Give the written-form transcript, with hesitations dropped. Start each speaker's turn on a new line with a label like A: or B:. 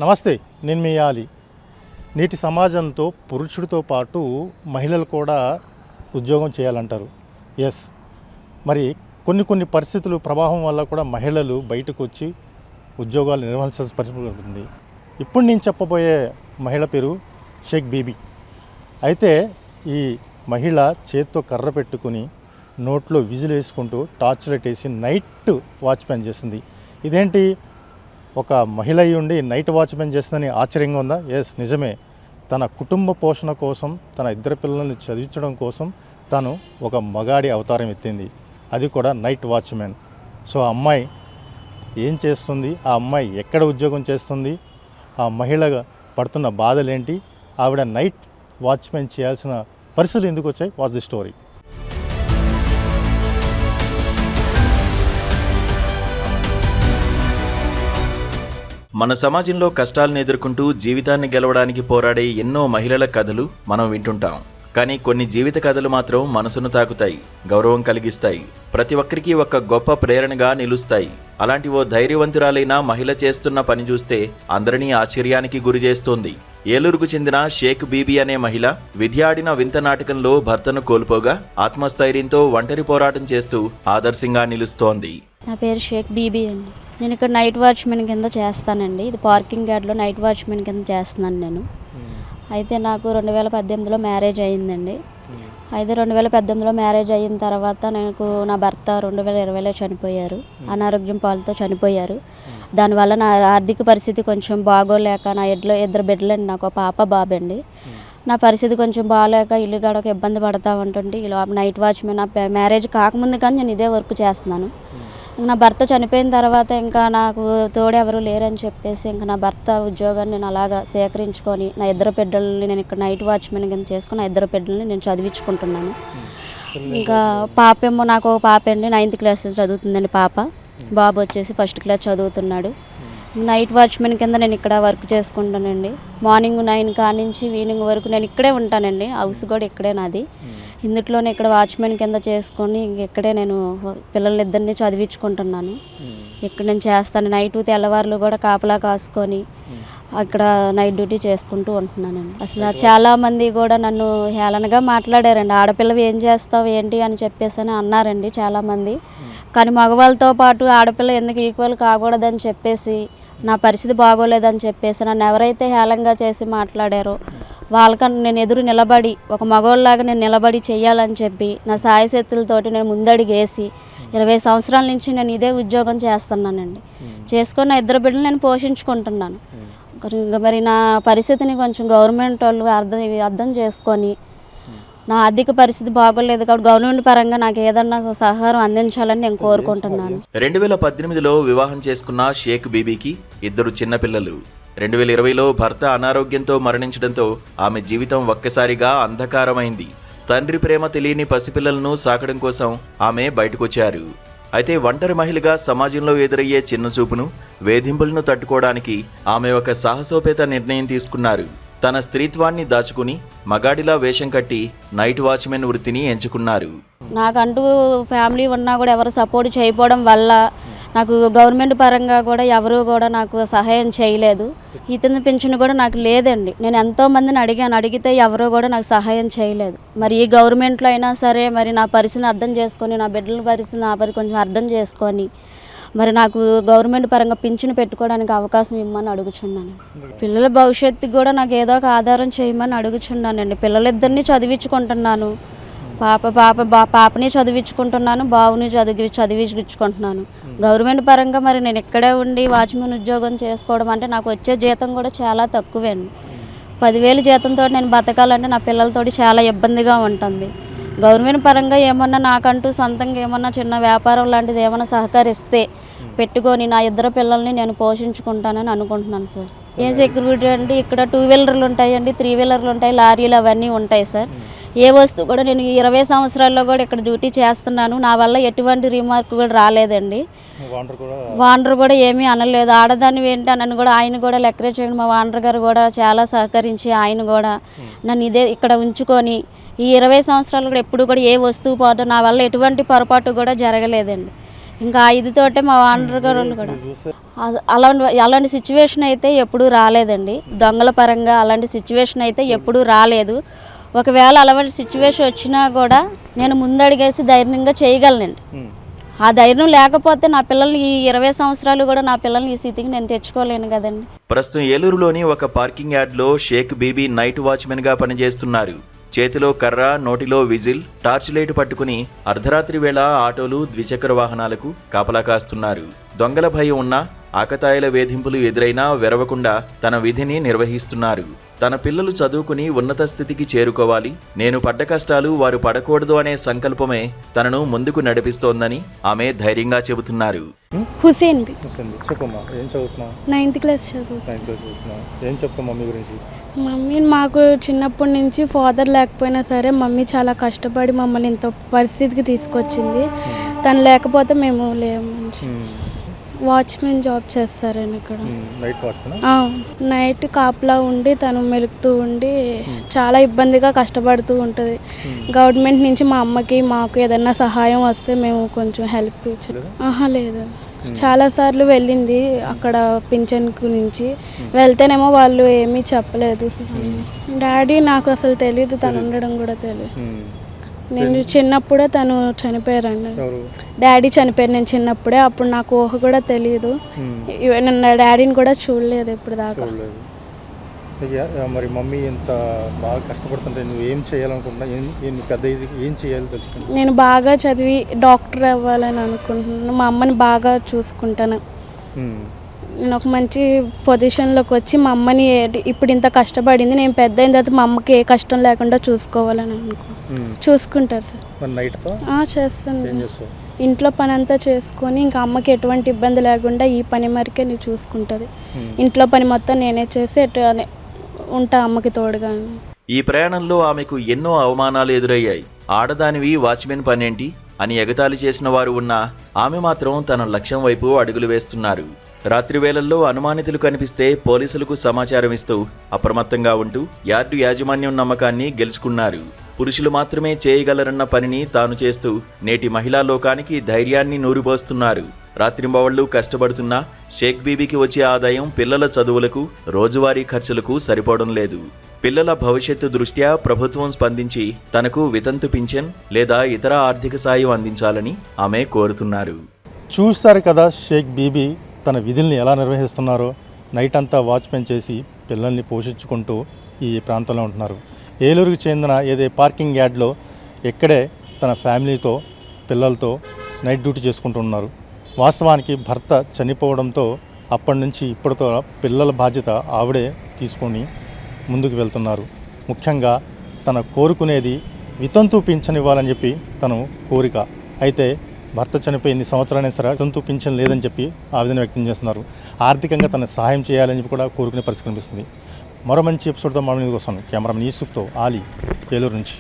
A: నమస్తే, నేను మీ యాలి. నేటి సమాజంతో పురుషుడితో పాటు మహిళలు కూడా ఉద్యోగం చేయాలంటారు. ఎస్, మరి కొన్ని పరిస్థితులు ప్రభావం వల్ల కూడా మహిళలు బయటకు వచ్చి ఉద్యోగాలు నిర్వహించాల్సిన పరిస్థితి ఉంటుంది. ఇప్పుడు నేను చెప్పబోయే మహిళ పేరు షేక్ బీబీ. అయితే ఈ మహిళ చేత్తో కర్ర పెట్టుకుని నోట్లో విజిల్ వేసుకుంటూ టార్చ్ లైట్ వేసి నైట్ వాచ్మెన్ చేస్తుంది. ఇదేంటి, ఒక మహిళ అయి ఉండి నైట్ వాచ్మెన్ చేస్తుందని ఆశ్చర్యంగా ఉందా? ఎస్, నిజమే. తన కుటుంబ పోషణ కోసం, తన ఇద్దరు పిల్లల్ని చదివించడం కోసం తను ఒక మగాడి అవతారం ఎత్తింది, అది కూడా నైట్ వాచ్మెన్. సో ఆ అమ్మాయి ఏం చేస్తుంది, ఆ అమ్మాయి ఎక్కడ ఉద్యోగం చేస్తుంది, ఆ మహిళ పడుతున్న బాధలేంటి, ఆవిడ నైట్ వాచ్మెన్ చేయాల్సిన పరిస్థితులు ఎందుకు వచ్చాయి, వాట్స్ ది స్టోరీ.
B: మన సమాజంలో కష్టాలను ఎదుర్కొంటూ జీవితాన్ని గెలవడానికి పోరాడే ఎన్నో మహిళల కథలు మనం వింటుంటాం. కానీ కొన్ని జీవిత కథలు మాత్రం మనసును తాకుతాయి, గౌరవం కలిగిస్తాయి, ప్రతి ఒక్కరికి ఒక గొప్ప ప్రేరణగా నిలుస్తాయి. అలాంటి ఓ ధైర్యవంతురాలైన మహిళ చేస్తున్న పని చూస్తే అందరినీ ఆశ్చర్యానికి గురి చేస్తోంది. ఏలూరుకు చెందిన షేక్ బీబీ అనే మహిళ విధియాడిన వింత నాటకంలో భర్తను కోల్పోగా ఆత్మస్థైర్యంతో ఒంటరి పోరాటం చేస్తూ ఆదర్శంగా నిలుస్తోంది.
C: నా పేరు షేక్ బీబీ అండి. నేను ఇక్కడ నైట్ వాచ్మెన్ కింద చేస్తానండి. ఇది పార్కింగ్ యార్డ్లో నైట్ వాచ్మెన్ కింద చేస్తున్నాను నేను. అయితే నాకు 2018లో మ్యారేజ్ అయ్యిందండి. అయితే 2018లో మ్యారేజ్ అయిన తర్వాత నా భర్త 2020లో చనిపోయారు. అనారోగ్యం పాలతో చనిపోయారు. దానివల్ల నా ఆర్థిక పరిస్థితి కొంచెం బాగోలేక, నా ఇద్దరు బిడ్డలండి, నాకు ఒక పాప బాబండి. నా పరిస్థితి కొంచెం బాగోలేక ఇల్లు గడవక ఇబ్బంది పడతా ఉంటుంటే ఇలా నైట్ వాచ్మెన్, నా మ్యారేజ్ కాకముందు కానీ నేను ఇదే వర్క్ చేస్తున్నాను. నా భర్త చనిపోయిన తర్వాత ఇంకా నాకు తోడెవరు లేరని చెప్పేసి ఇంకా నా భర్త ఉద్యోగాన్ని నేను అలాగా సేకరించుకొని నా ఇద్దరు బిడ్డల్ని నేను ఇక్కడ నైట్ వాచ్మెన్ కింద చేసుకుని నా ఇద్దరు బిడ్డల్ని నేను చదివించుకుంటున్నాను. ఇంకా పాపేమో, నాకు ఒక పాప అండి, 9th క్లాస్ చదువుతుందండి పాప. బాబు వచ్చేసి 1st క్లాస్ చదువుతున్నాడు. నైట్ వాచ్మెన్ కింద నేను ఇక్కడ వర్క్ చేసుకుంటానండి. మార్నింగ్ 9 కానించి ఈవినింగ్ వరకు నేను ఇక్కడే ఉంటానండి. హౌస్ కూడా ఇక్కడే నాది. ఇందులోనే ఇక్కడ వాచ్మెన్ కింద చేసుకొని ఇక్కడే నేను పిల్లలిద్దరిని చదివించుకుంటున్నాను. ఇక్కడ నేను చేస్తాను. నైట్ తెల్లవారులు కూడా కాపలా కాసుకొని అక్కడ నైట్ డ్యూటీ చేసుకుంటూ ఉంటున్నానండి. అసలు చాలామంది కూడా నన్ను హేళనగా మాట్లాడారండి. ఆడపిల్లవి ఏం చేస్తావు ఏంటి అని చెప్పేసి అన్నారండి చాలామంది. కానీ మగవాళ్ళతో పాటు ఆడపిల్ల ఎందుకు ఈక్వల్ కాకూడదని చెప్పేసి, నా పరిస్థితి బాగోలేదని చెప్పేసి నన్ను ఎవరైతే హేళనగా చేసి మాట్లాడారో వాళ్ళకన్నా నేను ఎదురు నిలబడి, ఒక మగవాళ్ళలాగా నేను నిలబడి చెయ్యాలని చెప్పి నా సాయశక్తులతోటి నేను ముందడుగు వేసి 20 సంవత్సరాల నుంచి నేను ఇదే ఉద్యోగం చేస్తున్నానండి. చేసుకొని నా ఇద్దరు బిడ్డలు నేను పోషించుకుంటున్నాను. మరి నా పరిస్థితిని కొంచెం గవర్నమెంట్ వాళ్ళు అర్థం చేసుకొని, నా ఆర్థిక పరిస్థితి బాగోలేదు కాబట్టి గవర్నమెంట్ పరంగా నాకు ఏదన్నా సహకారం అందించాలని నేను కోరుకుంటున్నాను.
B: 2018లో వివాహం చేసుకున్న షేక్ బీబీకి 2 చిన్నపిల్లలు. 2020లో భర్త అనారోగ్యంతో మరణించడంతో ఆమె జీవితం ఒక్కసారిగా అంధకారమైంది. తండ్రి ప్రేమ తెలియని పసిపిల్లలను సాకడం కోసం ఆమె బయటకొచ్చారు. అయితే ఒంటరి మహిళగా సమాజంలో ఎదురయ్యే చిన్నచూపును, వేధింపులను తట్టుకోవడానికి ఆమె ఒక సాహసోపేత నిర్ణయం తీసుకున్నారు. తన స్త్రీత్వాన్ని దాచుకుని మగాడిలా వేషం కట్టి నైట్ వాచ్మెన్ వృత్తిని ఎంచుకున్నారు.
C: నాకంటూ ఫ్యామిలీ ఉన్నా కూడా ఎవరు సపోర్ట్ చేయకపోవడం వల్ల నాకు గవర్నమెంట్ పరంగా కూడా ఎవరు కూడా నాకు సహాయం చేయలేదు. ఇతని పింఛను కూడా నాకు లేదండి. నేను ఎంతోమందిని అడిగితే ఎవరు కూడా నాకు సహాయం చేయలేదు. మరి ఈ గవర్నమెంట్లో అయినా సరే మరి నా పరిస్థితిని అర్థం చేసుకొని, నా బిడ్డల పరిస్థితిని కొంచెం అర్థం చేసుకొని మరి నాకు గవర్నమెంట్ పరంగా పింఛను పెట్టుకోవడానికి అవకాశం ఇవ్వమని అడుగుచున్నాను. పిల్లల భవిష్యత్తుకి కూడా నాకు ఏదో ఒక ఆధారం చేయమని అడుగుచున్నానండి. పిల్లలిద్దరినీ చదివించుకుంటున్నాను. పాపని చదివించుకుంటున్నాను, బావుని చదివించుకుంటున్నాను. గవర్నమెంట్ పరంగా మరి నేను ఇక్కడే ఉండి వాచ్మెన్ ఉద్యోగం చేసుకోవడం అంటే నాకు వచ్చే జీతం కూడా చాలా తక్కువే అండి. 10,000 జీతంతో నేను బతకాలంటే నా పిల్లలతోటి చాలా ఇబ్బందిగా ఉంటుంది. గవర్నమెంట్ పరంగా ఏమన్నా నాకంటూ సొంతంగా ఏమన్నా చిన్న వ్యాపారం లాంటిది ఏమన్నా సహకరిస్తే పెట్టుకొని నా ఇద్దరు పిల్లల్ని నేను పోషించుకుంటానని అనుకుంటున్నాను సార్. ఏ సెక్యూరిటీ అంటే ఇక్కడ 2 వీలర్లు ఉంటాయండి, 3 వీలర్లు ఉంటాయి, లారీలు అవన్నీ ఉంటాయి సార్. ఏ వస్తువు కూడా నేను 20 సంవత్సరాల్లో కూడా ఇక్కడ డ్యూటీ చేస్తున్నాను. నా వల్ల ఎటువంటి రిమార్క్ కూడా రాలేదండి. వాండర్ కూడా ఏమీ అనలేదు. ఆడదాన్ని ఏంటి నన్ను కూడా ఆయన కూడా లెక్కరే చేయండి. మా వాండర్ గారు కూడా చాలా సహకరించి ఆయన కూడా నన్ను ఇక్కడ ఉంచుకొని ఈ 20 సంవత్సరాలు కూడా ఎప్పుడు కూడా ఏ వస్తువు పోవడం నా వల్ల ఎటువంటి పొరపాటు కూడా జరగలేదండి. ఇంకా 5తోటే మా ఓనర్ గారు వాళ్ళు కూడా
A: చూస్తే
C: అలాంటి సిచ్యువేషన్ అయితే ఎప్పుడూ రాలేదండి. దొంగల పరంగా అలాంటి సిచ్యువేషన్ అయితే ఎప్పుడూ రాలేదు. ఒకవేళ అలాంటి సిచ్యువేషన్ వచ్చినా కూడా నేను ముందడిగేసి ధైర్యంగా చేయగలనండి. ఆ ధైర్యం లేకపోతే నా పిల్లల్ని ఈ 20 సంవత్సరాలు కూడా నా పిల్లల్ని ఈ స్థితికి నేను తెచ్చుకోలేను కదండి.
B: ప్రస్తుతం ఏలూరులోని ఒక పార్కింగ్ యార్డ్లో షేక్ బీబీ నైట్ వాచ్మెన్గా పనిచేస్తున్నారు. చేతిలో కర్ర, నోటిలో విజిల్, టార్చ్ లైట్ పట్టుకుని అర్ధరాత్రి వేళ ఆటోలు, ద్విచక్ర వాహనాలకు కాపలా కాస్తున్నారు. దొంగల భయం ఉన్నా, ఆకతాయిల వేధింపులు ఎదురైనా వెరవకుండా తన విధిని నిర్వహిస్తున్నారు. తన పిల్లలు చదువుకుని ఉన్నత స్థితికి చేరుకోవాలి, నేను పడ్డ కష్టాలు వారు పడకూడదు అనే సంకల్పమే తనను ముందుకు నడిపిస్తోందని ఆమె ధైర్యంగా చెబుతున్నారు.
D: హుసేన్ బి
A: చెప్పమ్మా, ఏం చదువుతున్నావు?
D: 9th క్లాస్ చదువుతాను.
A: 9th క్లాస్ చదువుతున్నావు. ఏం చెప్తావు మమ్మీ గురించి?
D: మమ్మీ మాకు చిన్నప్పటి నుంచి ఫాదర్ లేకపోయినా సరే మమ్మీ చాలా కష్టపడి మమ్మల్ని ఇంత పరిస్థితికి తీసుకొచ్చింది. తను లేకపోతే మేము లేము. వాచ్మెన్ జాబ్ చేస్తారని ఇక్కడ.
A: Night watchman?
D: నైట్ కాపలా ఉండి తను మెలుగుతూ ఉండి చాలా ఇబ్బందిగా కష్టపడుతూ ఉంటుంది. గవర్నమెంట్ నుంచి మా అమ్మకి మాకు ఏదైనా సహాయం వస్తే మేము కొంచెం హెల్ప్ లేదు. చాలాసార్లు వెళ్ళింది అక్కడ పింఛన్ గురించి. వెళ్తేనేమో వాళ్ళు ఏమీ చెప్పలేదు. డాడీ నాకు అసలు తెలియదు, తను ఉండడం కూడా తెలియదు. నేను చిన్నప్పుడే తను చనిపోయారండి. డాడీ చనిపోయారు నేను చిన్నప్పుడే. అప్పుడు నాకు ఊహ కూడా తెలియదు. నా డాడీని కూడా చూడలేదు ఇప్పుడు దాకా.
A: మరి మమ్మీ ఇంత బాగా కష్టపడుతుంటే నువ్వు ఏం చేయాలనుకుంటున్నా? పెద్ద ఏం చేయాలో తెలుసుకుంటా?
D: నేను బాగా చదివి డాక్టర్ అవ్వాలని అనుకుంటున్నాను. మా అమ్మని బాగా చూసుకుంటాను. నేను ఒక మంచి పొజిషన్లోకి వచ్చి మా అమ్మని ఇప్పుడు ఇంత కష్టపడింది, నేను పెద్ద అయిన తర్వాత మా అమ్మకి ఏ కష్టం లేకుండా చూసుకోవాలని చూసుకుంటారు సార్. చేస్తాను. ఇంట్లో పని అంతా చేసుకొని ఇంకా అమ్మకి ఎటువంటి ఇబ్బంది లేకుండా ఈ పని మరికే నేను చూసుకుంటుంది. ఇంట్లో పని మొత్తం నేనే చేసి ఉంటా అమ్మకి తోడుగా.
B: ఈ ప్రయాణంలో ఆమెకు ఎన్నో అవమానాలు ఎదురయ్యాయి. ఆడదానివి వాచ్మెన్ పనేంటి అని ఎగతాళి చేసిన వారు ఉన్నా ఆమె మాత్రం తన లక్ష్యం వైపు అడుగులు వేస్తున్నారు. రాత్రి వేళల్లో అనుమానితులు కనిపిస్తే పోలీసులకు సమాచారం ఇస్తూ అప్రమత్తంగా ఉంటూ యార్డు యాజమాన్యం నమ్మకాన్ని గెలుచుకున్నారు. పురుషులు మాత్రమే చేయగలరన్న పనిని తాను చేస్తూ నేటి మహిళా లోకానికి ధైర్యాన్ని నూరిపోస్తున్నారు. రాత్రింబవళ్లు కష్టపడుతున్నా షేక్ బీబీకి వచ్చే ఆదాయం పిల్లల చదువులకు, రోజువారీ ఖర్చులకు సరిపోవడం లేదు. పిల్లల భవిష్యత్తు దృష్ట్యా ప్రభుత్వం స్పందించి తనకు వితంతు పింఛన్ లేదా ఇతర ఆర్థిక సాయం అందించాలని ఆమె కోరుతున్నారు.
A: చూస్తారు కదా షేక్ బీబీ తన విధుల్ని ఎలా నిర్వహిస్తున్నారో. నైట్ అంతా వాచ్మెన్ చేసి పిల్లల్ని పోషించుకుంటూ ఈ ప్రాంతంలో ఉంటున్నారు. ఏలూరుకు చెందిన పార్కింగ్ యార్డ్లో ఇక్కడే తన ఫ్యామిలీతో పిల్లలతో నైట్ డ్యూటీ చేసుకుంటున్నారు. వాస్తవానికి భర్త చనిపోవడంతో అప్పటి నుంచి ఇప్పటితో పిల్లల బాధ్యత ఆవిడే తీసుకొని ముందుకు వెళ్తున్నారు. ముఖ్యంగా తన కోరుకునేది వితంతు పింఛన్ ఇవ్వాలని చెప్పి తన కోరిక. అయితే భర్త చనిపోయి ఎన్ని సంవత్సరాలైనా సరే వితంతు పింఛన్ లేదని చెప్పి ఆవేదన వ్యక్తం చేస్తున్నారు. ఆర్థికంగా తన సహాయం చేయాలని చెప్పి కూడా కోరుకునే పరిస్థితి కనిపిస్తుంది. మరో మంచి ఎపిసోడ్తో మన ముందుకు వస్తాను. కెమెరామెన్ యూసుఫ్తో ఆలీ, ఏలూరు నుంచి.